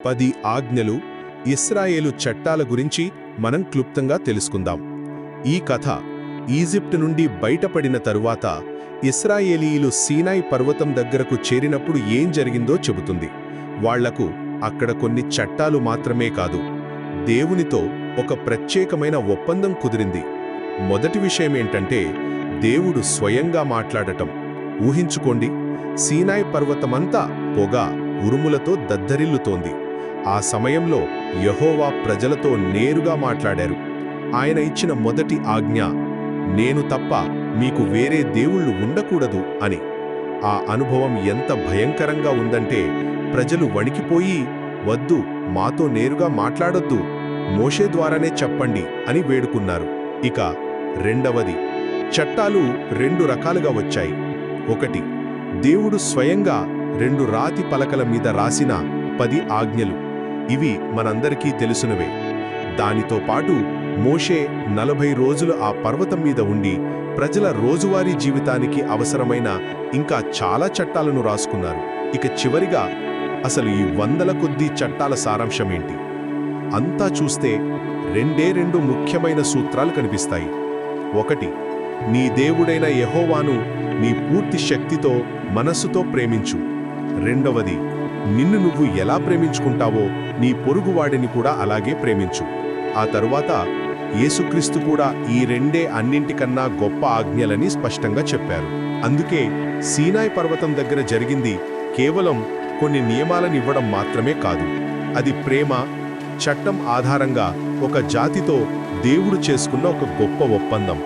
10 ఆజ్ఞలు ఇశ్రాయేలు చట్టాల గురించి మనం క్లుప్తంగా తెలుసుకుందాం. ఈ కథ ఈజిప్ట్ నుండి బయటపడిన తరువాత ఇశ్రాయేలీయులు సీనాయి పర్వతం దగ్గరకు చేరినప్పుడు ఏం జరిగిందో చెబుతుంది. వాళ్లకు అక్కడ కొన్ని చట్టాలు మాత్రమే కాదు, దేవునితో ఒక ప్రత్యేకమైన ఒప్పందం కుదిరింది. మొదటి విషయమేంటంటే దేవుడు స్వయంగా మాట్లాడటం. ఊహించుకోండి, సీనాయి పర్వతమంతా పొగ, ఉరుములతో దద్దరిల్లుతోంది. ఆ సమయంలో యెహోవా ప్రజలతో నేరుగా మాట్లాడారు. ఆయన ఇచ్చిన మొదటి ఆజ్ఞ, నేను తప్ప మీకు వేరే దేవుళ్ళు ఉండకూడదు అని. ఆ అనుభవం ఎంత భయంకరంగా ఉందంటే ప్రజలు వణికిపోయి, వద్దు, మాతో నేరుగా మాట్లాడొద్దు, మోషే ద్వారానే చెప్పండి అని వేడుకున్నారు. ఇక రెండవది, చట్టాలు 2 రకాలుగా వచ్చాయి. ఒకటి, దేవుడు స్వయంగా 2 రాతి పలకల మీద రాసిన 10 ఆజ్ఞలు. ఇవి మనందరికీ తెలుసునవే. దానితో పాటు మోషే 40 రోజులు ఆ పర్వతం మీద ఉండి ప్రజల రోజువారీ జీవితానికి అవసరమైన ఇంకా చాలా చట్టాలను రాసుకున్నారు. ఇక చివరిగా అసలు ఈ 100ల కొద్దీ చట్టాల సారాంశమేంటి? అంతా చూస్తే 2 ముఖ్యమైన సూత్రాలు కనిపిస్తాయి. ఒకటి, నీ దేవుడైన యెహోవాను నీ పూర్తి శక్తితో, మనస్సుతో ప్రేమించు. రెండవది, నిన్ను నువ్వు ఎలా ప్రేమించుకుంటావో నీ పొరుగువాడిని కూడా అలాగే ప్రేమించు. ఆ తరువాత యేసుక్రీస్తు కూడా ఈ 2 అన్నింటికన్నా గొప్ప ఆజ్ఞలని స్పష్టంగా చెప్పారు. అందుకే సీనాయి పర్వతం దగ్గర జరిగింది కేవలం కొన్ని నియమాలనివ్వడం మాత్రమే కాదు, అది ప్రేమ, చట్టం ఆధారంగా ఒక జాతితో దేవుడు చేసుకున్న ఒక గొప్ప ఒప్పందం.